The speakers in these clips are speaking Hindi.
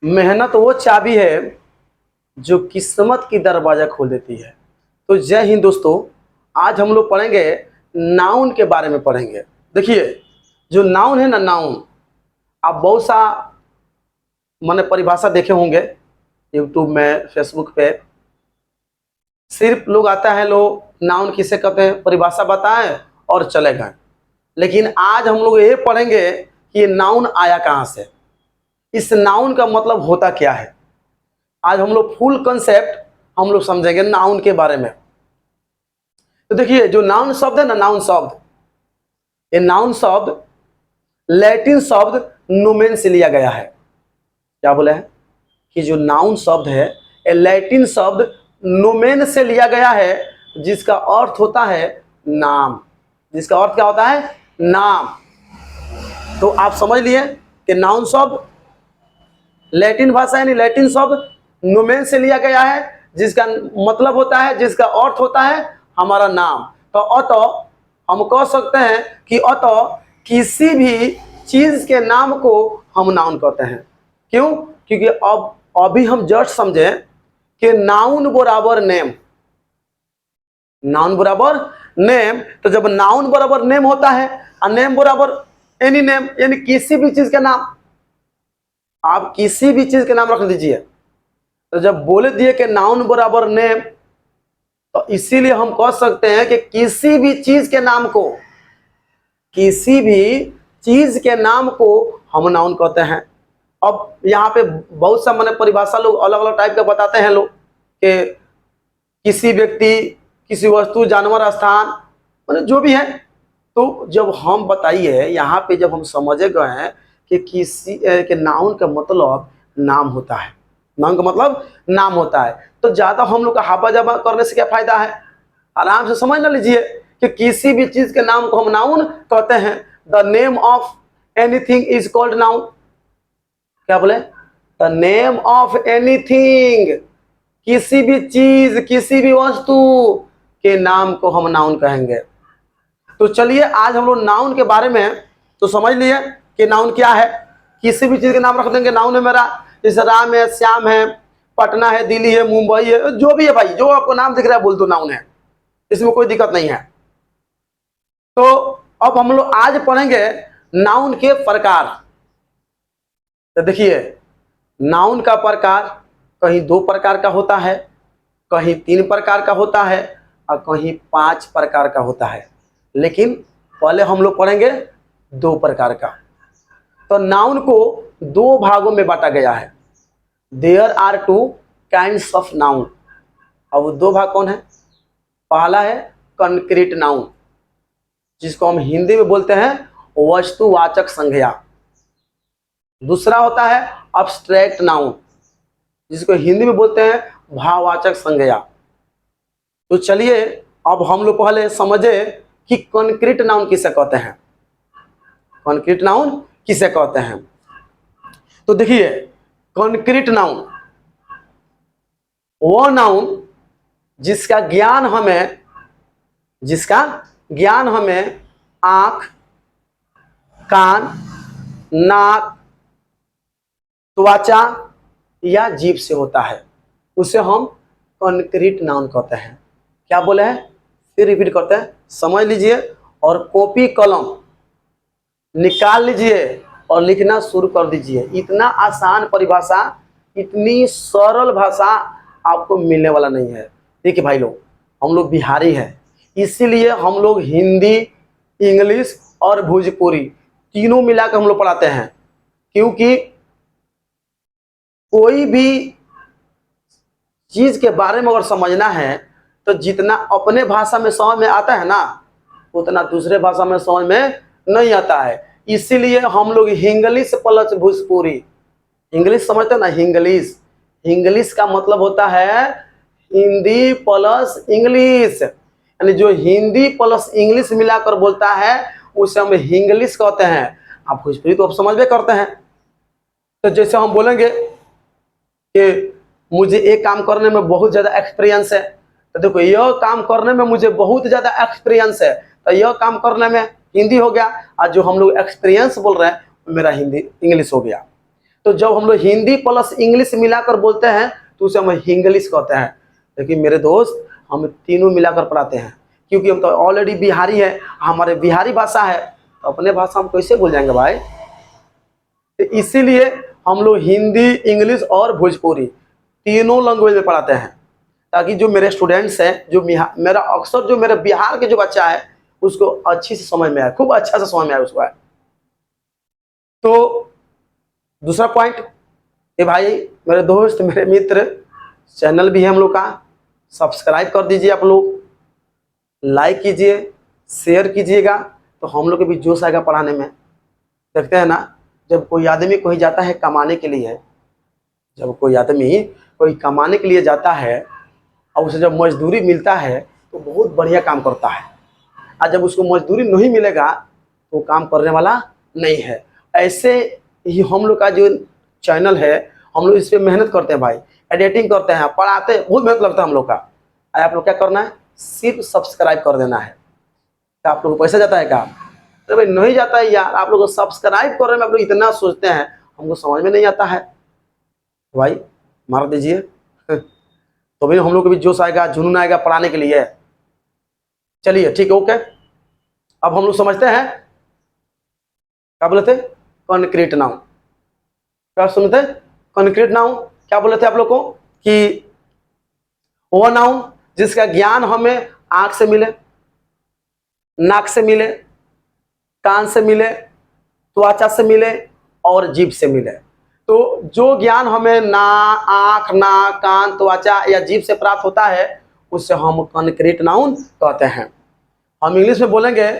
मेहनत वो चाबी है जो किस्मत की दरवाजा खोल देती है। तो जय हिंद दोस्तों, आज हम लोग पढ़ेंगे नाउन के बारे में पढ़ेंगे। देखिए, जो नाउन है ना, नाउन आप बहुत सा मैंने परिभाषा देखे होंगे यूट्यूब में, फेसबुक पे। सिर्फ लोग आता है, लोग नाउन किसे कहते हैं परिभाषा बताएं और चले गए। लेकिन आज हम लोग ये पढ़ेंगे कि ये नाउन आया कहाँ से, इस नाउन का मतलब होता क्या है। आज हम लोग फुल कंसेप्ट हम लोग समझेंगे नाउन के बारे में। तो देखिए, जो नाउन शब्द है ना, नाउन शब्द, ये नाउन शब्द लैटिन शब्द नोमेन से लिया गया है। क्या बोले हैं कि जो नाउन शब्द है ये लैटिन शब्द नोमेन से लिया गया है, जिसका अर्थ होता है नाम। जिसका अर्थ क्या होता है? नाम। तो आप समझ लिए कि नाउन शब्द लैटिन भाषा यानी लैटिन शब्द नोमेन से लिया गया है, जिसका मतलब होता है, जिसका अर्थ होता है हमारा नाम। तो अतः हम कह सकते हैं कि अतः किसी भी चीज के नाम को हम नाउन कहते हैं। क्यों? क्योंकि अब अभी हम जस्ट समझे कि नाउन बराबर नेम। नाउन बराबर नेम, तो जब नाउन बराबर नेम होता है और नेम बराबर एनी नेम यानी किसी भी चीज का नाम, आप किसी भी चीज के नाम रख दीजिए। तो जब बोले दिए कि नाउन बराबर नेम, तो इसीलिए हम कह सकते हैं कि किसी भी चीज के नाम को, किसी भी चीज के नाम को हम नाउन कहते हैं। अब यहाँ पे बहुत सा मैंने परिभाषा लोग अलग अलग टाइप का बताते हैं लोग कि किसी व्यक्ति, किसी वस्तु, जानवर, स्थान, मतलब जो भी है। तो जब हम बताइए यहाँ पे, जब हम समझे गए हैं कि किसी के नाउन का मतलब नाम होता है, नाउन का मतलब नाम होता है, तो ज्यादा हम लोग का हापा जापा करने से क्या फायदा है। आराम से समझ ना लीजिए कि किसी भी चीज के नाम को हम नाउन कहते हैं। The name of anything is called noun. क्या बोले? द नेम ऑफ एनीथिंग, किसी भी चीज, किसी भी वस्तु के नाम को हम नाउन कहेंगे। तो चलिए, आज हम लोग नाउन के बारे में तो समझ लिए कि नाउन क्या है। किसी भी चीज के नाम रख देंगे नाउन है मेरा। जैसे राम है, श्याम है, पटना है, दिल्ली है, मुंबई है, जो भी है भाई, जो आपको नाम दिख रहा है बोल दो नाउन है, इसमें कोई दिक्कत नहीं है। तो अब हम लोग आज पढ़ेंगे नाउन के प्रकार। तो देखिए, नाउन का प्रकार कहीं 2 प्रकार का होता है, कहीं 3 प्रकार का होता है और कहीं 5 प्रकार का होता है। लेकिन पहले हम लोग पढ़ेंगे 2 प्रकार का। तो नाउन को 2 भागों में बांटा गया है। There are 2 kinds of noun. अब वो 2 भाग कौन है? पहला है कंक्रीट नाउन, जिसको हम हिंदी में बोलते हैं वस्तुवाचक संज्ञा। दूसरा होता है अब्स्ट्रैक्ट नाउन, जिसको हिंदी में बोलते हैं भाववाचक संज्ञा। तो चलिए, अब हम लोग पहले समझे कि कंक्रीट नाउन किसे कहते हैं। कंक्रीट नाउन किसे कहते हैं? तो देखिए, कंक्रीट नाउन वो नाउन जिसका ज्ञान हमें आंख, कान, नाक, त्वचा या जीभ से होता है, उसे हम कंक्रीट नाउन कहते हैं। क्या बोले हैं? फिर रिपीट करते हैं, समझ लीजिए और कॉपी कलम निकाल लीजिए और लिखना शुरू कर दीजिए। इतना आसान परिभाषा, इतनी सरल भाषा आपको मिलने वाला नहीं है। देखिए भाई लोग, हम लोग बिहारी हैं, इसीलिए हम लोग हिंदी, इंग्लिश और भोजपुरी तीनों मिलाकर हम लोग पढ़ाते हैं। क्योंकि कोई भी चीज के बारे में अगर समझना है तो जितना अपने भाषा में समझ में आता है ना, उतना दूसरे भाषा में समझ में नहीं आता है। इसीलिए हम लोग इंग्लिश प्लस भोजपुरी, इंग्लिश समझते हैं ना, इंग्लिश का मतलब होता है हिंदी प्लस इंग्लिश, यानी जो हिंदी प्लस इंग्लिश मिलाकर बोलता है उसे हम इंग्लिश कहते हैं। आप भोजपुरी तो आप समझ में करते हैं। तो जैसे हम बोलेंगे कि मुझे एक काम करने में बहुत ज़्यादा एक्सपीरियंस है, तो देखो यह काम करने में मुझे बहुत ज़्यादा एक्सपीरियंस है, तो यह काम करने में हिंदी हो गया, और जो हम लोग एक्सपीरियंस बोल रहे हैं मेरा हिंदी इंग्लिश हो गया। तो जब हम लोग हिंदी प्लस इंग्लिश मिलाकर बोलते हैं तो उसे हम हिंग्लिश कहते हैं। लेकिन मेरे दोस्त, हम तीनों मिलाकर पढ़ाते हैं, क्योंकि हम तो ऑलरेडी बिहारी है, हमारे बिहारी भाषा है, तो अपने भाषा हम कैसे भूल जाएंगे भाई। तो इसीलिए हम लोग हिंदी, इंग्लिश और भोजपुरी तीनों लैंग्वेज में पढ़ाते हैं, ताकि जो मेरे स्टूडेंट्स हैं, जो मेरा अक्सर जो मेरे बिहार के जो बच्चा है उसको अच्छी से समझ में आए, खूब अच्छा से समझ में आए उसको आए। तो दूसरा पॉइंट, ये भाई मेरे दोस्त, मेरे मित्र, चैनल भी है हम लोग का, सब्सक्राइब कर दीजिए आप लोग, लाइक कीजिए, शेयर कीजिएगा, तो हम लोग के भी जोश आएगा पढ़ाने में। देखते हैं ना, जब कोई आदमी कहीं जाता है कमाने के लिए, जब कोई आदमी कोई कमाने के लिए जाता है और उसे जब मजदूरी मिलता है तो बहुत बढ़िया काम करता है, और जब उसको मजदूरी नहीं मिलेगा तो काम करने वाला नहीं है। ऐसे ही हम लोग का जो चैनल है, हम लोग इस पर मेहनत करते हैं भाई, एडिटिंग करते हैं, पढ़ाते हैं, बहुत मेहनत लगता है हम लोग का। आप लोग क्या करना है, सिर्फ सब्सक्राइब कर देना है। क्या आप लोग को पैसा जाता है क्या? अरे भाई नहीं जाता है यार, आप लोग सब्सक्राइब कर रहे हैं, आप लोग इतना सोचते हैं, हमको समझ में नहीं आता है भाई, मार दीजिए तो भी हम लोग को भी जोश आएगा, जुनून आएगा पढ़ाने के लिए। चलिए ठीक है, ओके। अब हम लोग समझते हैं, क्या बोले थे, कॉन्क्रीट नाउन। क्या सुनते, कॉन्क्रीट नाउन क्या बोले थे आप लोग को, कि वो नाउन जिसका ज्ञान हमें आंख से मिले, नाक से मिले, कान से मिले, त्वचा से मिले और जीभ से मिले। तो जो ज्ञान हमें ना आंख, नाक, कान, त्वचा या जीभ से प्राप्त होता है उससे हम कॉन्क्रीट नाउन कहते हैं। हम इंग्लिश में बोलेंगे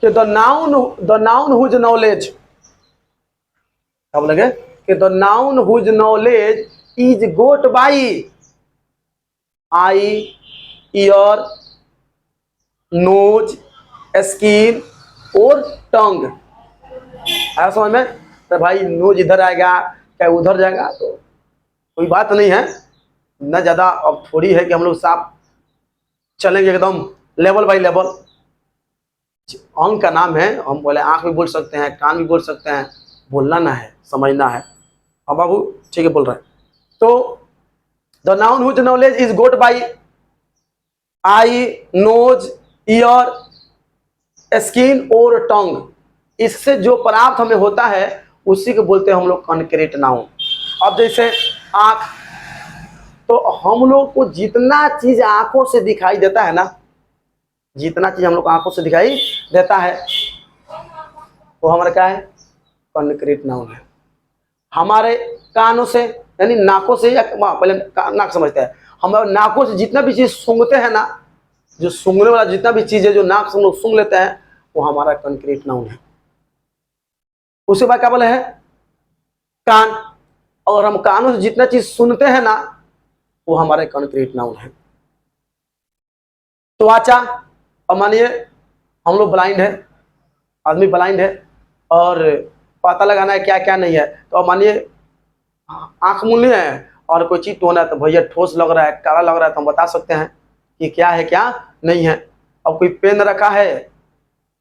कि द नाउन हुज नॉलेज, क्या बोलेंगे, कि the noun whose knowledge is got by eye, ear, nose, skin और टंग। आया समझ में? तो भाई नोज इधर आएगा क्या उधर जाएगा, तो कोई बात नहीं है ना, ज़्यादा अब थोड़ी है कि हम लोग साफ चलेंगे एकदम लेवल बाई लेवल। अंग का नाम है, हम बोले आंख भी बोल सकते हैं, कान भी बोल सकते हैं, बोलना ना है, समझना है। अब बाबू ठीक है बोल रहे हैं। तो the noun whose knowledge is got by eye, nose, ear, skin और टंग, इससे जो प्राप्त हमें होता है उसी को बोलते हैं हम लोग कॉन्क्रीट नाउन। अब जैसे आंख, तो हम लोग को जितना चीज आंखों से दिखाई देता है ना, जितना चीज हम लोग आंखों से दिखाई देता है वो हमारा क्या है, कॉन्क्रीट नाउन है। हमारे कानों से यानी नाकों से, या पहले नाक समझते हैं, हम नाकों से जितना भी चीज सूंघते हैं ना, जो सूंघने वाला जितना भी चीज है जो नाक से हम लोग सूंघ लेते हैं वो हमारा कॉन्क्रीट नाउन है। उसके बाद क्या बोले है, कान, और हम कानों से जितना चीज सुनते हैं ना वो हमारे कॉन्क्रीट नाउन है। त्वचा, अब मानिए हम लोग ब्लाइंड है, आदमी ब्लाइंड है और पता लगाना है क्या क्या नहीं है, तो अब मानिए आंख मूंदनी है और कोई चीज टोना है तो भैया ठोस लग रहा है, काला लग रहा है, तो हम बता सकते हैं कि क्या है क्या नहीं है। अब कोई पेन रखा है,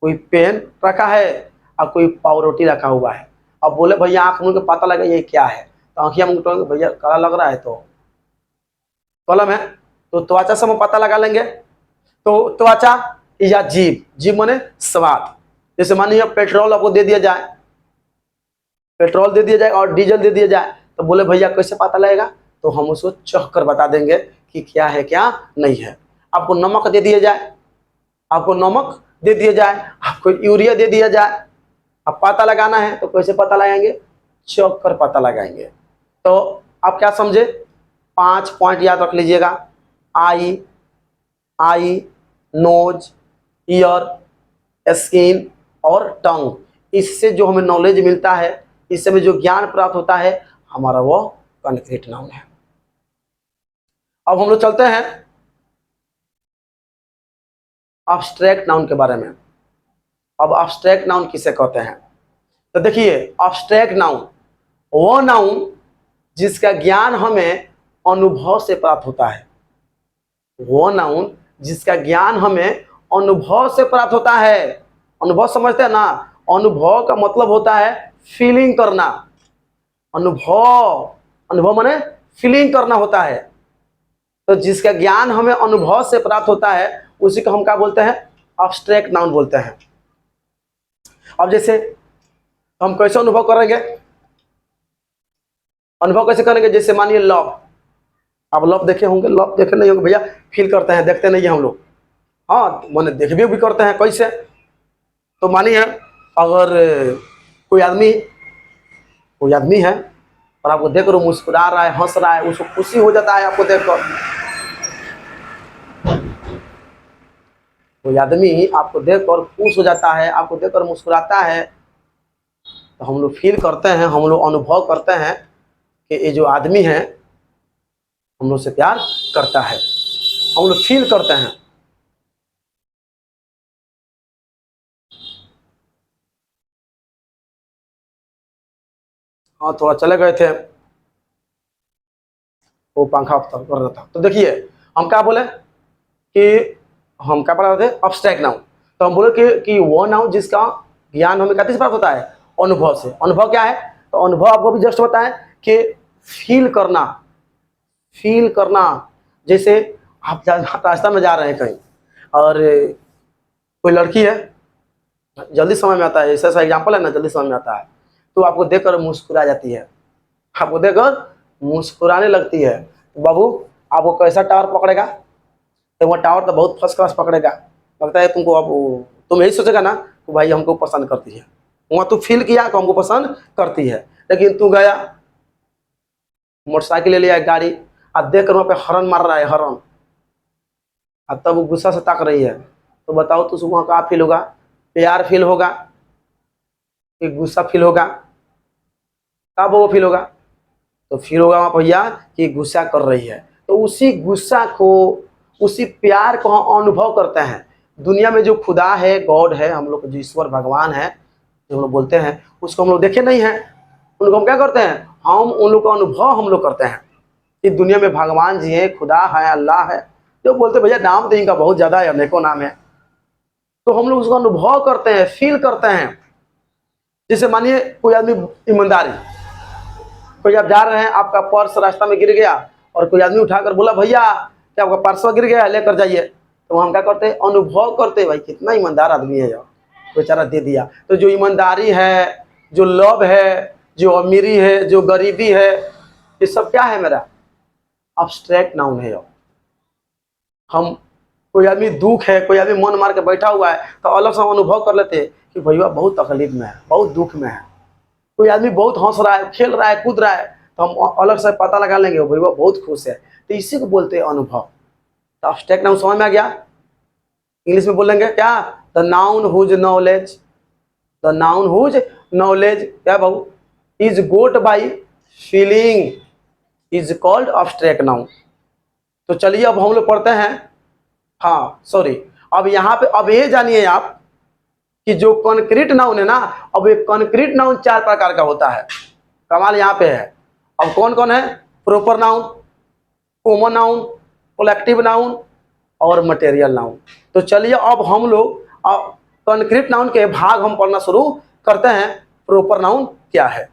कोई पेन रखा है और कोई पावरोटी रखा हुआ है, अब बोले भैया आंख मूंद के पता लगा ये क्या है, तो आंखियां मूंद के भैया काला लग रहा है तो कलम है, तो त्वचा से हम पता लगा लेंगे। तो त्वचा या जीभ, जीभ माने स्वाद। जैसे मानिए पेट्रोल आपको दे दिया जाए, पेट्रोल दे दिया जाए और डीजल दे दिया जाए, तो बोले भैया कैसे पता लगेगा, तो हम उसको चख कर बता देंगे कि क्या है क्या नहीं है। आपको नमक दे दिया जाए, आपको नमक दे दिया जाए, आपको यूरिया दे दिया जाए, अब पता लगाना है तो कैसे पता लगाएंगे, चख कर पता लगाएंगे। तो आप क्या समझे, 5 पॉइंट याद रख लीजिएगा, आई, नोज, ईयर, स्किन और टंग। इससे जो हमें नॉलेज मिलता है, इससे हमें जो ज्ञान प्राप्त होता है, हमारा वो कॉन्क्रीट नाउन है। अब हम लोग चलते हैं एब्स्ट्रैक्ट नाउन के बारे में। अब एब्स्ट्रैक्ट नाउन किसे कहते हैं, तो देखिए एब्स्ट्रैक्ट नाउन वो नाउन जिसका ज्ञान हमें अनुभव से प्राप्त होता है, वो नाउन जिसका ज्ञान हमें अनुभव से प्राप्त होता है। अनुभव समझते हैं ना, अनुभव का मतलब होता है फीलिंग करना, अनुभव, अनुभव माने फीलिंग करना होता है। तो जिसका ज्ञान हमें अनुभव से प्राप्त होता है उसी को हम क्या बोलते हैं, अब्स्ट्रैक्ट नाउन बोलते हैं। अब जैसे हम कैसे अनुभव करेंगे, अनुभव कैसे करेंगे, जैसे मानिए लव, आप लव देखे होंगे, लव देखे नहीं होंगे भैया, फील करते हैं, देखते नहीं है हम लोग, हाँ मैंने देख भी करते हैं कैसे। तो मानिए अगर कोई आदमी है और आपको देख कर मुस्कुरा रहा है, हंस रहा है, उसको खुशी हो जाता है आपको देखकर। कोई आदमी आपको देखकर खुश हो जाता है, आपको देखकर मुस्कुराता है, तो हम लोग फील करते हैं, हम लोग अनुभव करते हैं कि ये जो आदमी है हम लोग से प्यार करता है, हम लोग फील करते हैं। हाँ थोड़ा चले गए थे, वो पंखा कर रहा था। तो देखिए हम क्या बोले कि हम क्या पढ़ा रहे थे, अब्स्ट्रैक्ट नाउन। तो हम बोले कि वो नाउन जिसका ज्ञान हमें किस बात होता है, अनुभव से। अनुभव क्या है, तो अनुभव आपको भी जस्ट पता है कि फील करना, फील करना। जैसे आप रास्ता में जा रहे हैं कहीं और कोई लड़की है, जल्दी समझ में आता है, ऐसा ऐसा एग्जाम्पल है ना, जल्दी समझ में आता है, तो आपको देखकर मुस्कुरा जाती है, आपको देखकर मुस्कुराने लगती है। तो बाबू आपको कैसा टावर पकड़ेगा, तो वह टावर तो बहुत फर्स्ट क्लास पकड़ेगा, लगता है तुमको। अब तुम यही सोचेगा ना कि भाई हमको पसंद करती है, वहाँ तू फील किया कि हमको पसंद करती है। लेकिन तू गया मोटरसाइकिल ले लिया, एक गाड़ी, और देख कर वहाँ पे हॉर्न मार रहा है, हॉर्न, और तब वो गुस्सा से ताक रही है, तो बताओ तो वहाँ क्या फील होगा, प्यार फील होगा कि गुस्सा फील होगा, कब वो फील होगा, तो फील होगा वहाँ भैया कि गुस्सा कर रही है। तो उसी गुस्सा को, उसी प्यार को हम अनुभव करते हैं। दुनिया में जो खुदा है, गॉड है, हम लोग जो ईश्वर भगवान है जो हम लोग बोलते हैं, उसको हम लोग देखे नहीं हैं। उनको हम क्या करते हैं, हम उन लोग का अनुभव हम लोग करते हैं कि दुनिया में भगवान जी है, खुदा है, अल्लाह है, जो बोलते भैया नाम तो इनका बहुत ज़्यादा है, अनेकों नाम है। तो हम लोग उसका अनुभव करते हैं, फील करते हैं। जैसे मानिए कोई आदमी ईमानदारी, कोई आप जा रहे हैं, आपका पर्स रास्ता में गिर गया और कोई आदमी उठाकर बोला भैया क्या आपका पर्स गिर गया है, लेकर जाइए, तो हम क्या करते हैं, अनुभव करते हैं, भाई कितना ईमानदार आदमी है यार, बेचारा दे दिया। तो जो ईमानदारी है, जो लव है, जो अमीरी है, जो गरीबी है, ये सब क्या है, मेरा अब्स्ट्रैक्ट नाउन है यार। हम, कोई आदमी दुख है, कोई आदमी मन मार के बैठा हुआ है, तो अलग से हम अनुभव कर लेते हैं कि भैया बहुत तकलीफ में है, बहुत दुख में है। कोई आदमी बहुत हंस रहा है, खेल रहा है, कूद रहा है, तो हम अलग से पता लगा लेंगे भैया बहुत खुश है। तो इसी को बोलते हैं अनुभव। तो अब्स्ट्रैक्ट नाउन समझ में आ गया, इंग्लिश में बोलेंगे क्या, the noun whose knowledge, the noun whose knowledge क्या भाऊ is got by feeling is called abstract noun. तो चलिए अब हम लोग पढ़ते हैं, हाँ सॉरी, अब यहाँ पे अब ये जानिए आप कि जो कॉन्क्रीट नाउन है ना, अब ये कॉन्क्रीट नाउन 4 प्रकार का होता है। कमाल यहाँ पे है। अब कौन कौन है, proper noun, common noun, collective noun और मटेरियल नाउन। तो चलिए अब हम लोग कॉन्क्रीट नाउन के भाग हम पढ़ना शुरू करते हैं। प्रॉपर नाउन क्या है।